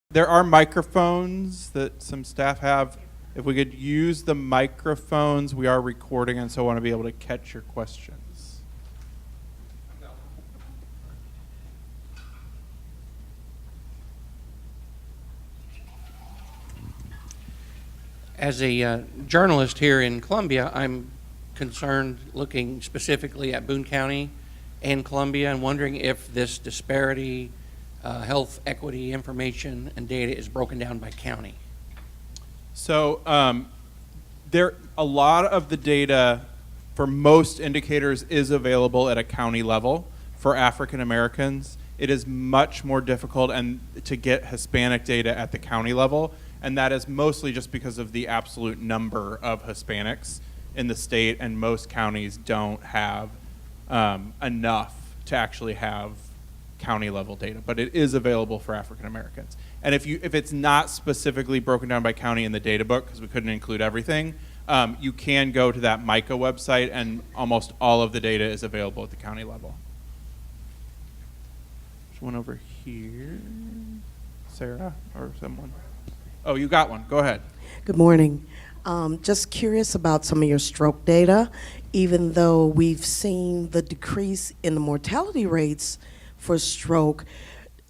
There are microphones that some staff have. If we could use the microphones, we are recording, and so I want to be able to catch your questions. As a journalist here in Columbia, I'm concerned looking specifically at Boone County and Columbia and wondering if this disparity, health equity information and data is broken down by county. So a lot of the data for most indicators is available at a county level. For African Americans, it is much more difficult to get Hispanic data at the county level, and that is mostly just because of the absolute number of Hispanics in the state, and most counties don't have enough to actually have county level data, but it is available for African Americans. And if it's not specifically broken down by county in the data book, because we couldn't include everything, you can go to that MICA website, and almost all of the data is available at the county level. There's one over here. Sarah or someone. Oh, you got one. Go ahead. Good morning. Just curious about some of your stroke data. Even though we've seen the decrease in the mortality rates for stroke,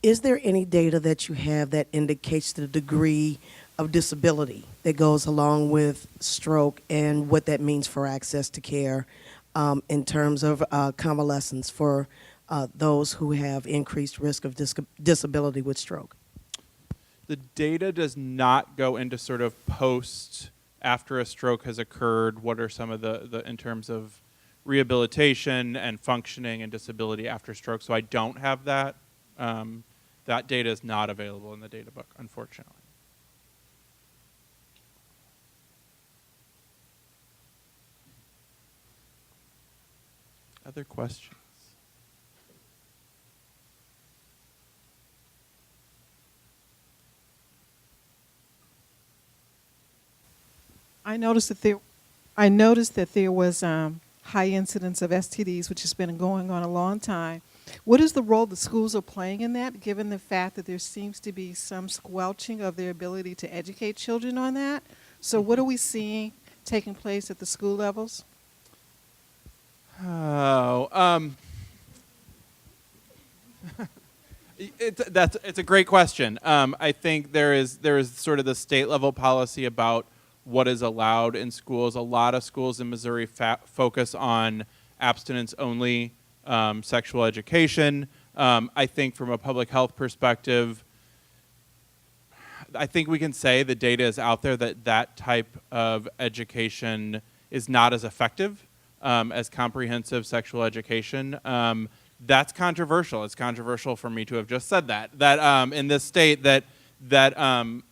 is there any data that you have that indicates the degree of disability that goes along with stroke and what that means for access to care in terms of convalescence for those who have increased risk of disability with stroke? The data does not go into sort of post after a stroke has occurred. What are some of the in terms of rehabilitation and functioning and disability after stroke? So I don't have that. That data is not available in the data book, unfortunately. Other questions? I noticed that there was high incidence of STDs, which has been going on a long time. What is the role the schools are playing in that, given the fact that there seems to be some squelching of their ability to educate children on that? So what are we seeing taking place at the school levels? Oh, it's a great question. I think there is sort of the state level policy about what is allowed in schools. A lot of schools in Missouri focus on abstinence-only sexual education. I think from a public health perspective, I think we can say the data is out there that type of education is not as effective as comprehensive sexual education. That's controversial. It's controversial for me to have just said that in this state and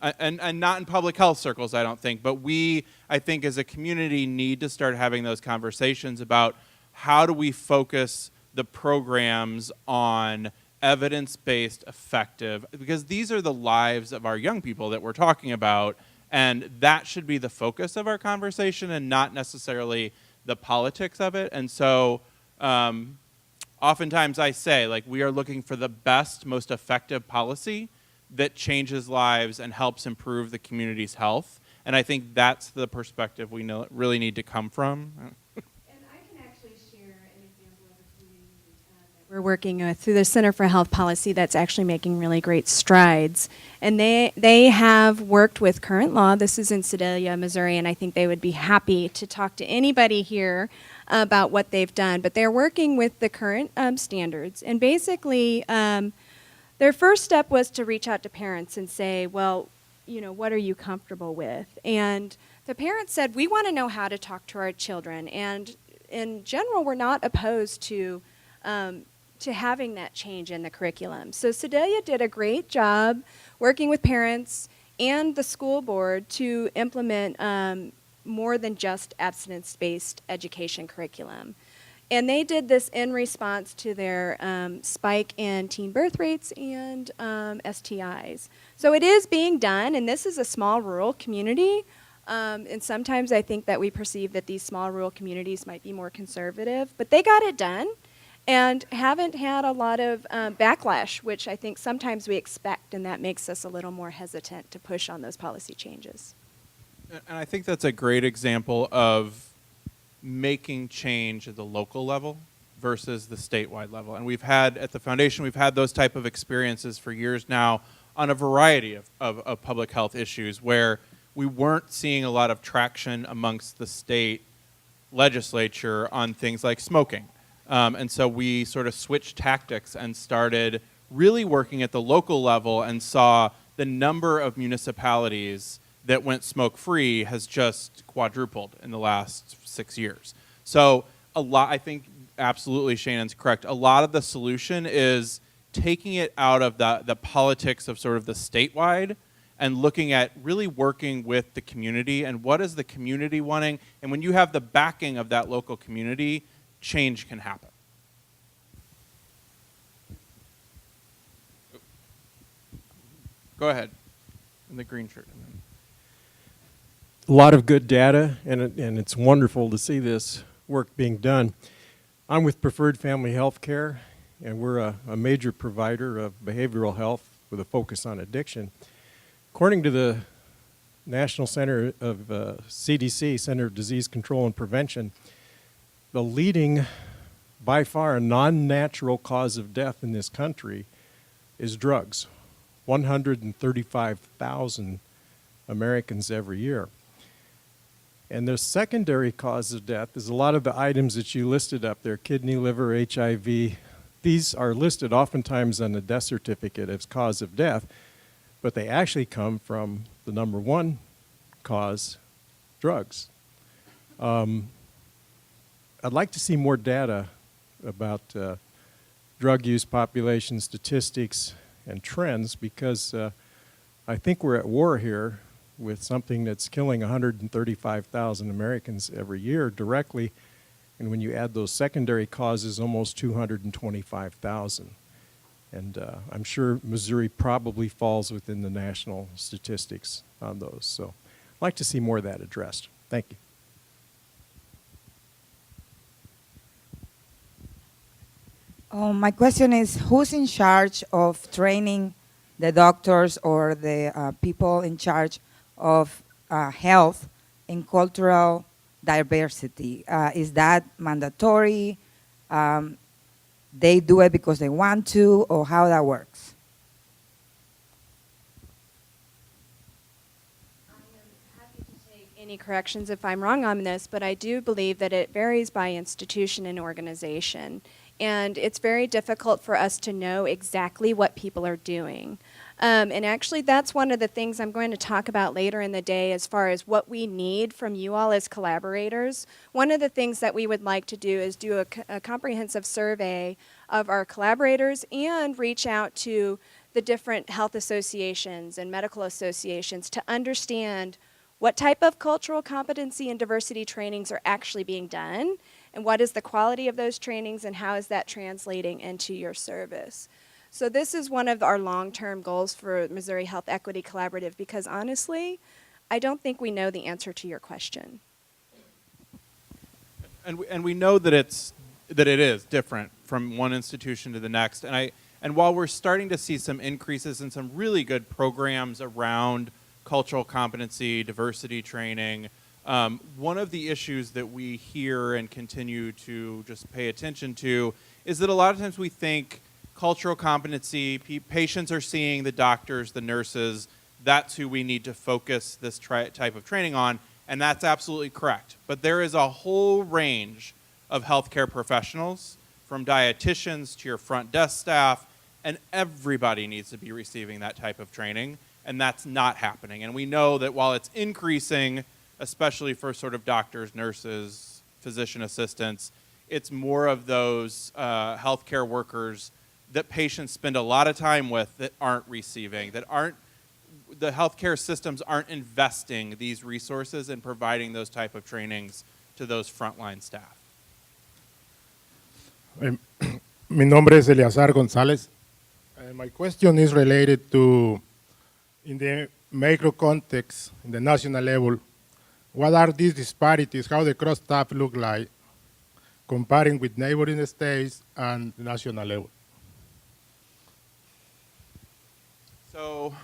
not in public health circles, I don't think, but we, I think as a community, need to start having those conversations about how do we focus the programs on evidence-based, effective, because these are the lives of our young people that we're talking about, and that should be the focus of our conversation and not necessarily the politics of it. And so oftentimes I say, like, we are looking for the best, most effective policy that changes lives and helps improve the community's health. And I think that's the perspective we really need to come from. And I can actually share an example of a community that we're working with through the Center for Health Policy that's actually making really great strides. And they have worked with current law. This is in Sedalia, Missouri, and I think they would be happy to talk to anybody here about what they've done. But they're working with the current standards. And basically, their first step was to reach out to parents and say, well, you know, what are you comfortable with? And the parents said, we want to know how to talk to our children. And in general, we're not opposed to having that change in the curriculum. So Sedalia did a great job working with parents and the school board to implement more than just abstinence-based education curriculum. And they did this in response to their spike in teen birth rates and STIs. So it is being done, and this is a small rural community. And sometimes I think that we perceive that these small rural communities might be more conservative, but they got it done and haven't had a lot of backlash, which I think sometimes we expect, and that makes us a little more hesitant to push on those policy changes. And I think that's a great example of making change at the local level versus the statewide level. And we've had, at the foundation, we've had those type of experiences for years now on a variety of public health issues where we weren't seeing a lot of traction amongst the state legislature on things like smoking. And so we sort of switched tactics and started really working at the local level and saw the number of municipalities that went smoke-free has just quadrupled in the last 6 years. So a lot, I think absolutely Shannon's correct. A lot of the solution is taking it out of the politics of sort of the statewide and looking at really working with the community and what is the community wanting. And when you have the backing of that local community, change can happen. Go ahead. In the green shirt. A lot of good data, and it's wonderful to see this work being done. I'm with Preferred Family Health Care, and we're a major provider of behavioral health with a focus on addiction. According to the National Center of CDC, Center of Disease Control and Prevention, the leading, by far, non-natural cause of death in this country is drugs. 135,000 Americans every year. And the secondary cause of death is a lot of the items that you listed up there, kidney, liver, HIV. These are listed oftentimes on the death certificate as cause of death, but they actually come from the number one cause, drugs. I'd like to see more data about drug use population statistics and trends because I think we're at war here with something that's killing 135,000 Americans every year directly, and when you add those secondary causes, almost 225,000. And I'm sure Missouri probably falls within the national statistics on those. So I'd like to see more of that addressed. Thank you. My question is, who's in charge of training the doctors or the people in charge of health in cultural diversity? Is that mandatory? They do it because they want to, or how that works? I am happy to take any corrections if I'm wrong on this, but I do believe that it varies by institution and organization. And it's very difficult for us to know exactly what people are doing. And actually, that's one of the things I'm going to talk about later in the day as far as what we need from you all as collaborators. One of the things that we would like to do is do a comprehensive survey of our collaborators and reach out to the different health associations and medical associations to understand what type of cultural competency and diversity trainings are actually being done, and what is the quality of those trainings, and how is that translating into your service. So this is one of our long-term goals for Missouri Health Equity Collaborative because honestly, I don't think we know the answer to your question. And we know that it is different from one institution to the next. And while we're starting to see some increases in some really good programs around cultural competency, diversity training, one of the issues that we hear and continue to just pay attention to is that a lot of times we think cultural competency, patients are seeing the doctors, the nurses, that's who we need to focus this type of training on, and that's absolutely correct. But there is a whole range of healthcare professionals, from dietitians to your front desk staff, and everybody needs to be receiving that type of training, and that's not happening. And we know that while it's increasing, especially for sort of doctors, nurses, physician assistants, it's more of those healthcare workers that patients spend a lot of time with that aren't receiving, the healthcare systems aren't investing these resources and providing those type of trainings to those frontline staff. Mi nombre es Eleazar González. My question is related to, in the macro context, in the national level, what are these disparities? How the crosstab look like, comparing with neighboring states and the national level? So,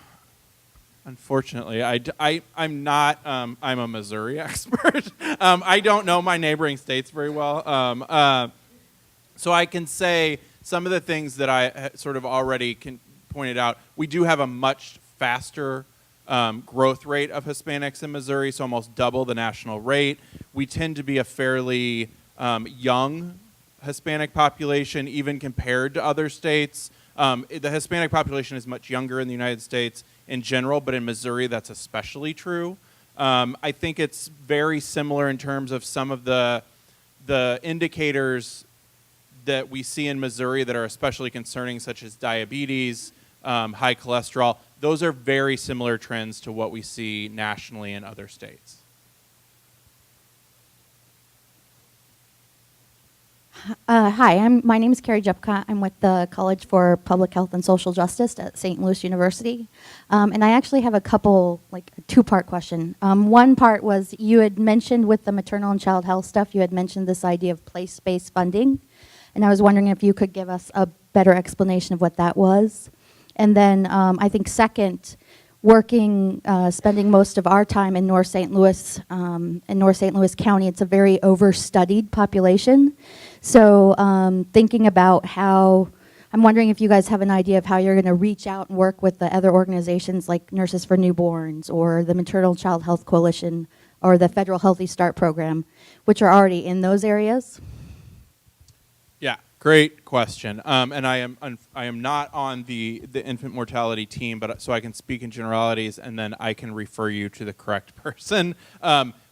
unfortunately, I'm not, I'm a Missouri expert. I don't know my neighboring states very well. So I can say some of the things that I sort of already pointed out. We do have a much faster growth rate of Hispanics in Missouri, so almost double the national rate. We tend to be a fairly young Hispanic population, even compared to other states. The Hispanic population is much younger in the United States in general, but in Missouri that's especially true. I think it's very similar in terms of some of the indicators that we see in Missouri that are especially concerning, such as diabetes, high cholesterol. Those are very similar trends to what we see nationally in other states. Hi, my name is Carrie Jepka. I'm with the College for Public Health and Social Justice at St. Louis University. And I actually have a couple, like a two-part question. One part was you had mentioned with the maternal and child health stuff, you had mentioned this idea of place-based funding. And I was wondering if you could give us a better explanation of what that was. And then I think second, spending most of our time in North St. Louis County, it's a very overstudied population. So thinking about how, I'm wondering if you guys have an idea of how you're going to reach out and work with the other organizations like Nurses for Newborns or the Maternal Child Health Coalition or the Federal Healthy Start Program, which are already in those areas. Yeah, great question. And I am not on the infant mortality team, but so I can speak in generalities, and then I can refer you to the correct person.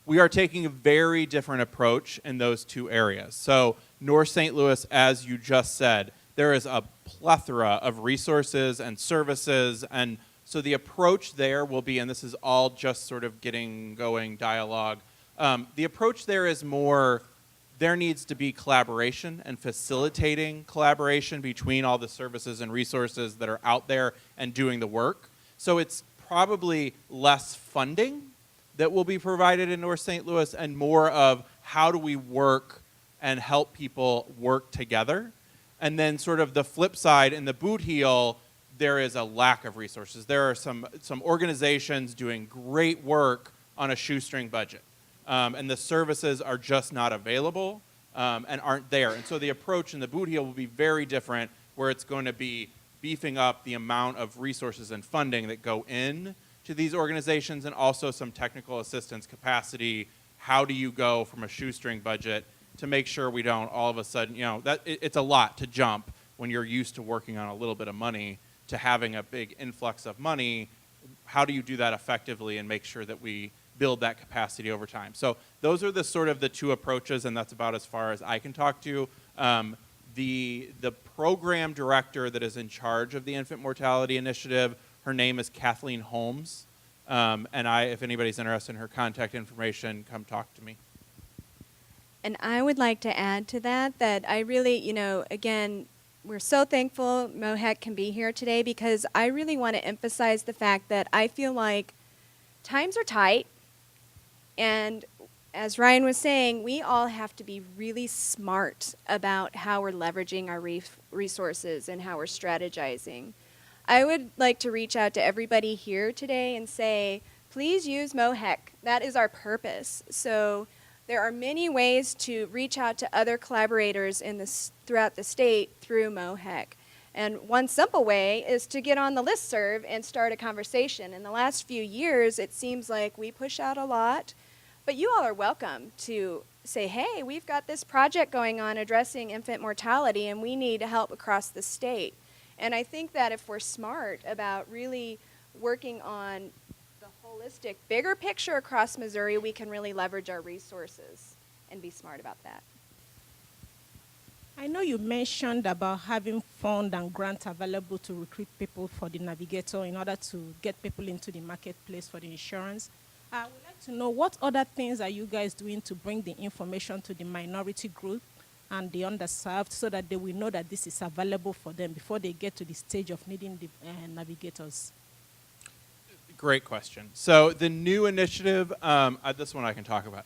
We are taking a very different approach in those two areas. So North St. Louis, as you just said, there is a plethora of resources and services, and so the approach there will be, and this is all just sort of getting going dialogue, the approach there is more, there needs to be collaboration and facilitating collaboration between all the services and resources that are out there and doing the work. So it's probably less funding that will be provided in North St. Louis and more of how do we work and help people work together. And then sort of the flip side, in the boot heel, there is a lack of resources. There are some organizations doing great work on a shoestring budget. And the services are just not available and aren't there. And so the approach in the boot heel will be very different, where it's going to be beefing up the amount of resources and funding that go in to these organizations, and also some technical assistance capacity. How do you go from a shoestring budget to make sure we don't all of a sudden, it's a lot to jump when you're used to working on a little bit of money to having a big influx of money. How do you do that effectively and make sure that we build that capacity over time? So those are the sort of the two approaches, and that's about as far as I can talk to. The program director that is in charge of the Infant Mortality Initiative, her name is Kathleen Holmes. And if anybody's interested in her contact information, come talk to me. And I would like to add to that I really, again, we're so thankful MOHEC can be here today, because I really want to emphasize the fact that I feel like times are tight. And as Ryan was saying, we all have to be really smart about how we're leveraging our resources and how we're strategizing. I would like to reach out to everybody here today and say, please use MOHEC. That is our purpose. So there are many ways to reach out to other collaborators throughout the state through MOHEC. And one simple way is to get on the listserv and start a conversation. In the last few years, it seems like we push out a lot, but you all are welcome to say, hey, we've got this project going on addressing infant mortality, and we need help across the state. And I think that if we're smart about really working on the holistic, bigger picture across Missouri, we can really leverage our resources and be smart about that. I know you mentioned about having fund and grants available to recruit people for the Navigator in order to get people into the marketplace for the insurance. I would like to know, what other things are you guys doing to bring the information to the minority group and the underserved, so that they will know that this is available for them before they get to the stage of needing the navigators? Great question. So the new initiative, this one I can talk about.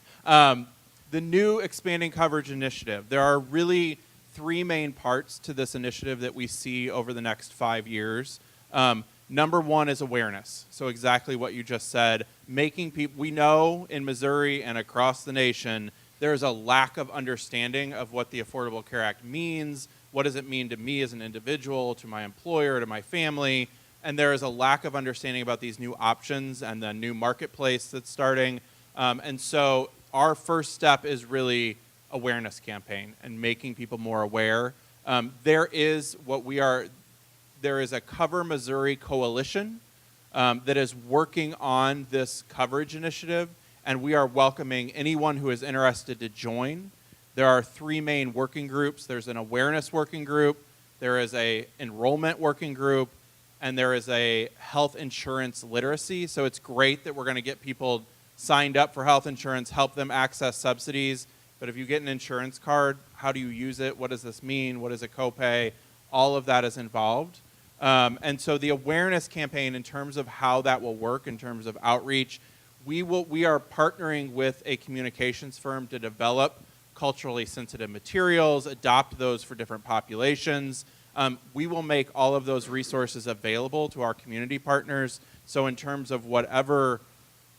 The new expanding coverage initiative, there are really three main parts to this initiative that we see over the next 5 years. Number one is awareness. So exactly what you just said, making people, we know in Missouri and across the nation, there's a lack of understanding of what the Affordable Care Act means. What does it mean to me as an individual, to my employer, to my family? And there is a lack of understanding about these new options and the new marketplace that's starting. And so our first step is really awareness campaign and making people more aware. There is a Cover Missouri coalition that is working on this coverage initiative, and we are welcoming anyone who is interested to join. There are three main working groups. There's an awareness working group, there is a enrollment working group, and there is a health insurance literacy. So it's great that we're going to get people signed up for health insurance, help them access subsidies. But if you get an insurance card, how do you use it? What does this mean? What is a copay? All of that is involved. And so the awareness campaign, in terms of how that will work, in terms of outreach, we are partnering with a communications firm to develop culturally sensitive materials, adopt those for different populations. We will make all of those resources available to our community partners. So in terms of whatever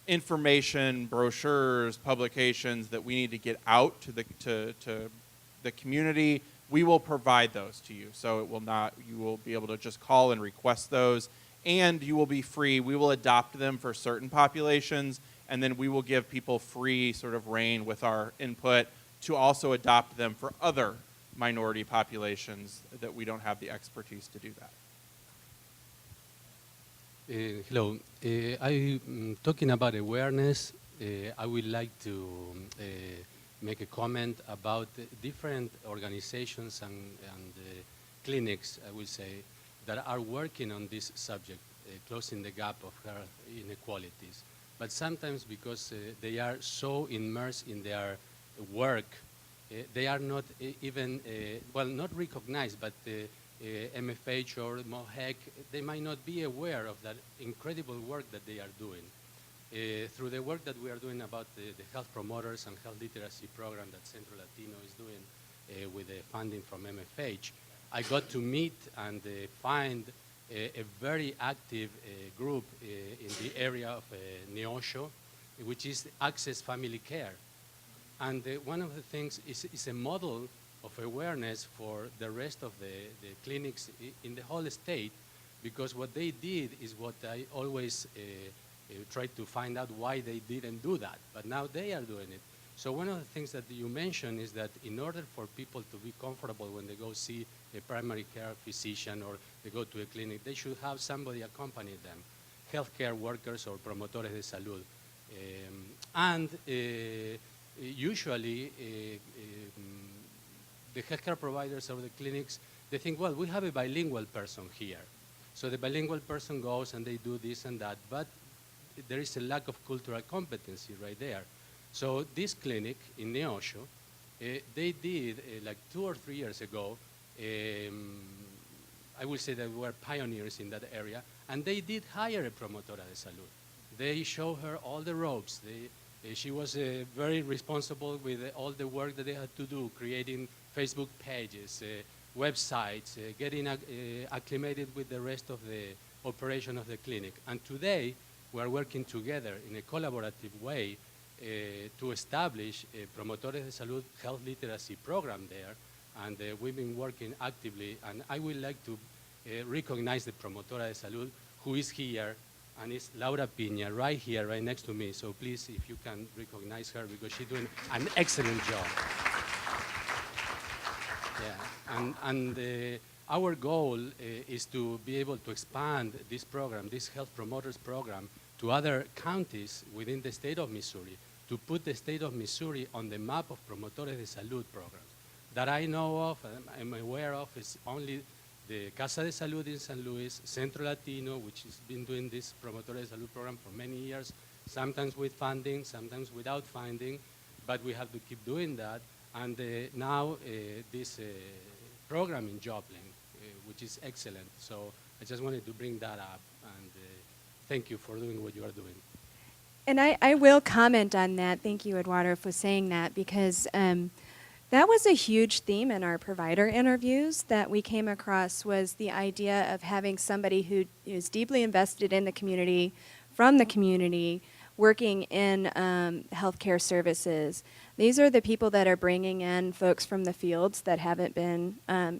information, brochures, publications that we need to get out to the community, we will provide those to you. So you will be able to just call and request those, and you will be free. We will adopt them for certain populations, and then we will give people free sort of reign with our input to also adopt them for other minority populations that we don't have the expertise to do that. Hello. Talking about awareness, I would like to make a comment about different organizations and clinics, I would say, that are working on this subject, closing the gap of health inequalities. But sometimes because they are so immersed in their work, they are not even, not recognized, but MFH or MOHEC, they might not be aware of that incredible work that they are doing. Through the work that we are doing about the health promoters and health literacy program that Centro Latino is doing with the funding from MFH, I got to meet and find a very active group in the area of Neosho, which is Access Family Care. And one of the things is a model of awareness for the rest of the clinics in the whole state, because what they did is what I always try to find out why they didn't do that, but now they are doing it. So one of the things that you mentioned is that in order for people to be comfortable when they go see a primary care physician or they go to a clinic, they should have somebody accompany them, healthcare workers or promotores de salud. Usually, the healthcare providers or the clinics, they think, well, we have a bilingual person here. So the bilingual person goes and they do this and that, but there is a lack of cultural competency right there. So this clinic in Neosho, they did, like 2 or 3 years ago, I would say that we were pioneers in that area, and they did hire a promotora de salud. They showed her all the ropes. She was very responsible with all the work that they had to do, creating Facebook pages, websites, getting acclimated with the rest of the operation of the clinic. And today, we are working together in a collaborative way to establish a Promotores de Salud health literacy program there. And we've been working actively. And I would like to recognize the Promotora de Salud who is here, and it's Laura Pina, right here, right next to me. So please, if you can recognize her, because she's doing an excellent job. Yeah, and our goal is to be able to expand this program, this health promoters program, to other counties within the state of Missouri, to put the state of Missouri on the map of Promotores de Salud programs. That I know of, I'm aware of, is only the Casa de Salud in San Luis, Centro Latino, which has been doing this Promotores de Salud program for many years, sometimes with funding, sometimes without funding, but we have to keep doing that. And now this program in Joplin, which is excellent. So I just wanted to bring that up. And thank you for doing what you are doing. And I will comment on that. Thank you, Eduardo, for saying that, because that was a huge theme in our provider interviews that we came across, was the idea of having somebody who is deeply invested in the community, from the community, working in healthcare services. These are the people that are bringing in folks from the fields that haven't been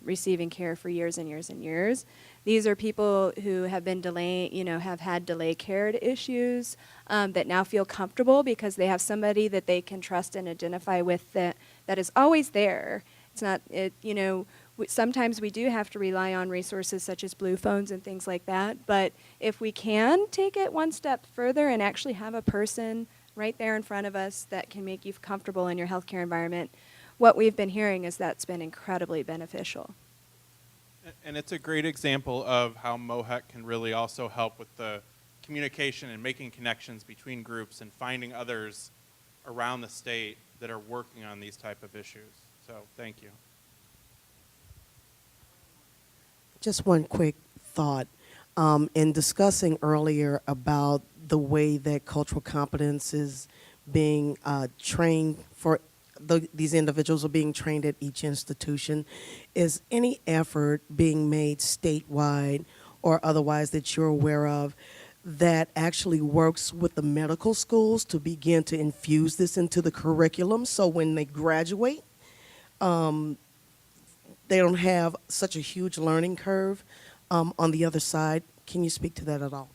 receiving care for years and years and years. These are people who have been have had delay care issues that now feel comfortable because they have somebody that they can trust and identify with that is always there. It's not, sometimes we do have to rely on resources such as Blue phones and things like that, but if we can take it one step further and actually have a person right there in front of us that can make you comfortable in your healthcare environment, what we've been hearing is that's been incredibly beneficial. And it's a great example of how MOHEC can really also help with the communication and making connections between groups and finding others around the state that are working on these type of issues. So thank you. Just one quick thought. In discussing earlier about the way that cultural competence is being trained for these individuals are being trained at each institution, is any effort being made statewide or otherwise that you're aware of that actually works with the medical schools to begin to infuse this into the curriculum so when they graduate, they don't have such a huge learning curve on the other side? Can you speak to that at all?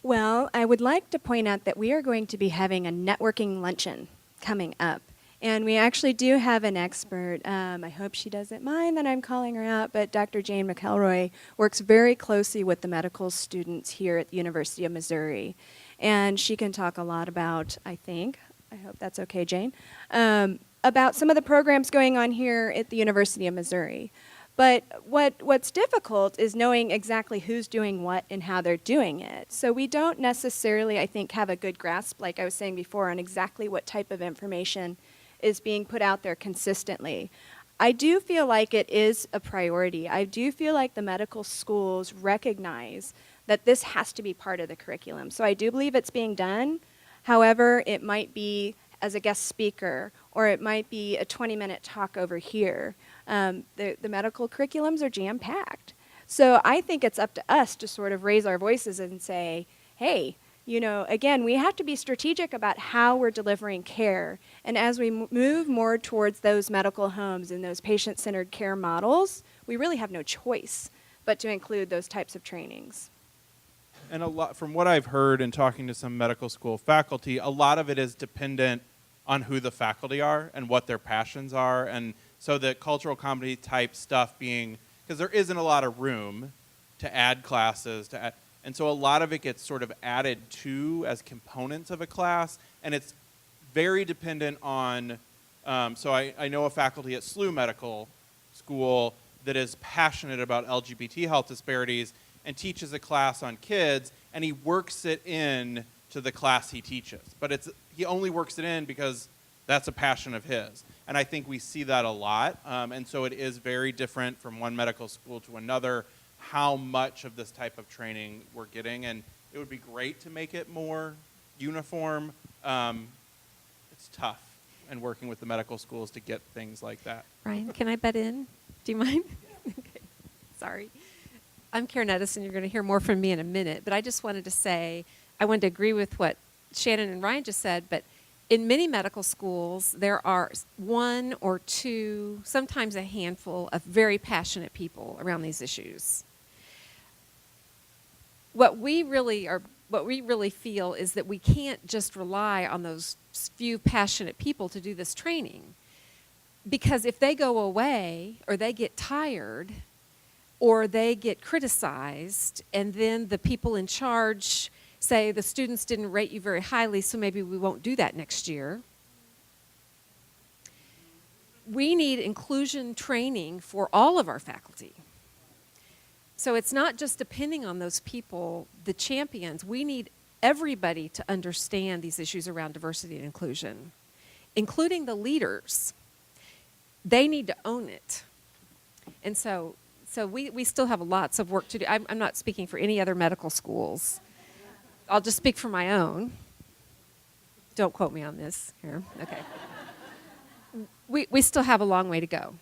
Well, I would like to point out that we are going to be having a networking luncheon coming up. And we actually do have an expert. I hope she doesn't mind that I'm calling her out, but Dr. Jane McElroy works very closely with the medical students here at the University of Missouri. And she can talk a lot about, I hope that's okay, Jane, about some of the programs going on here at the University of Missouri. But what's difficult is knowing exactly who's doing what and how they're doing it. So we don't necessarily, I think, have a good grasp, like I was saying before, on exactly what type of information is being put out there consistently. I do feel like it is a priority. I do feel like the medical schools recognize that this has to be part of the curriculum. So I do believe it's being done. However, it might be as a guest speaker, or it might be a 20-minute talk over here. The medical curriculums are jam-packed. So I think it's up to us to sort of raise our voices and say, hey, again, we have to be strategic about how we're delivering care. And as we move more towards those medical homes and those patient-centered care models, we really have no choice but to include those types of trainings. And a lot, from what I've heard in talking to some medical school faculty, a lot of it is dependent on who the faculty are and what their passions are. And so the cultural comedy type stuff being, because there isn't a lot of room to add classes, and so a lot of it gets sort of added to as components of a class, and it's very dependent on, so I know a faculty at SLU Medical School that is passionate about LGBT health disparities and teaches a class on kids, and he works it in to the class he teaches. But he only works it in because that's a passion of his. And I think we see that a lot, and so it is very different from one medical school to another how much of this type of training we're getting, and it would be great to make it more uniform. It's tough in working with the medical schools to get things like that. Ryan, can I butt in? Do you mind? Okay. Sorry. I'm Karen Edison. You're going to hear more from me in a minute, but I just wanted to say, I wanted to agree with what Shannon and Ryan just said, but in many medical schools, there are one or two, sometimes a handful of very passionate people around these issues. What we really feel is that we can't just rely on those few passionate people to do this training. Because if they go away or they get tired or they get criticized and then the people in charge say the students didn't rate you very highly, so maybe we won't do that next year. We need inclusion training for all of our faculty. So it's not just depending on those people, the champions. We need everybody to understand these issues around diversity and inclusion, including the leaders. They need to own it. And so we still have lots of work to do. I'm not speaking for any other medical schools. I'll just speak for my own. Don't quote me on this here. Okay. We still have a long way to go.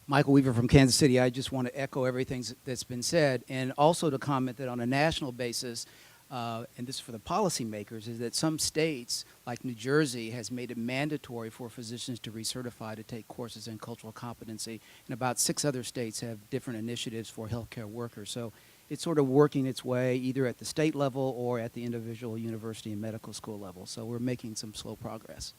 Michael Weaver from Kansas City. I just want to echo everything that's been said, and also to comment that on a national basis, and this is for the policymakers, is that some states, like New Jersey, has made it mandatory for physicians to recertify to take courses in cultural competency, and about 6 other states have different initiatives for healthcare workers. So it's sort of working its way either at the state level or at the individual university and medical school level. So we're making some slow progress.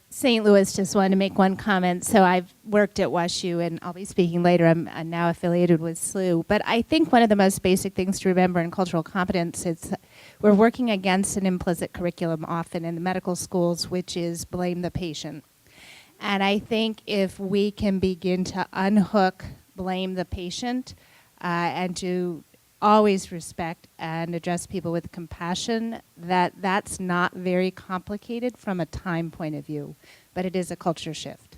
St. Louis, just wanted to make one comment. So I've worked at WashU, and I'll be speaking later. I'm now affiliated with SLU. But I think one of the most basic things to remember in cultural competence is we're working against an implicit curriculum often in the medical schools, which is blame the patient. And I think if we can begin to unhook blame the patient and to always respect and address people with compassion, that's not very complicated from a time point of view, but it is a culture shift.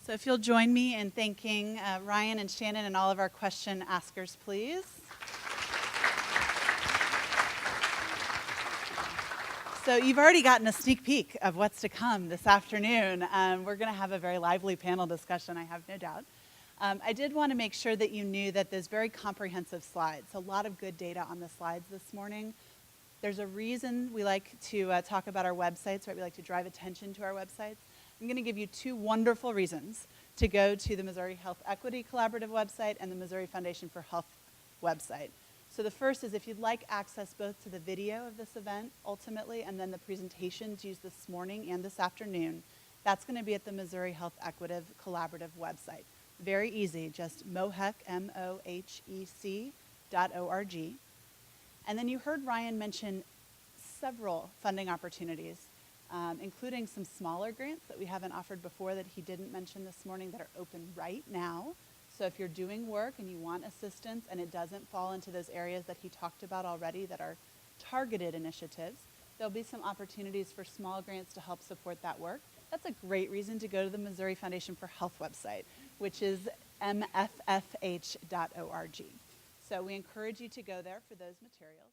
So if you'll join me in thanking Ryan and Shannon and all of our question askers, please. So you've already gotten a sneak peek of what's to come this afternoon. We're going to have a very lively panel discussion, I have no doubt. I did want to make sure that you knew that there's very comprehensive slides, a lot of good data on the slides this morning. There's a reason we like to talk about our websites, right? We like to drive attention to our websites. I'm going to give you 2 wonderful reasons to go to the Missouri Health Equity Collaborative website and the Missouri Foundation for Health website. So the first is if you'd like access both to the video of this event, ultimately, and then the presentations used this morning and this afternoon, that's going to be at the Missouri Health Equity Collaborative website. Very easy, just mohec, mohec.org. And then you heard Ryan mention several funding opportunities, including some smaller grants that we haven't offered before that he didn't mention this morning that are open right now. So if you're doing work and you want assistance and it doesn't fall into those areas that he talked about already that are targeted initiatives, there'll be some opportunities for small grants to help support that work. That's a great reason to go to the Missouri Foundation for Health website, which is mffh.org. So we encourage you to go there for those materials.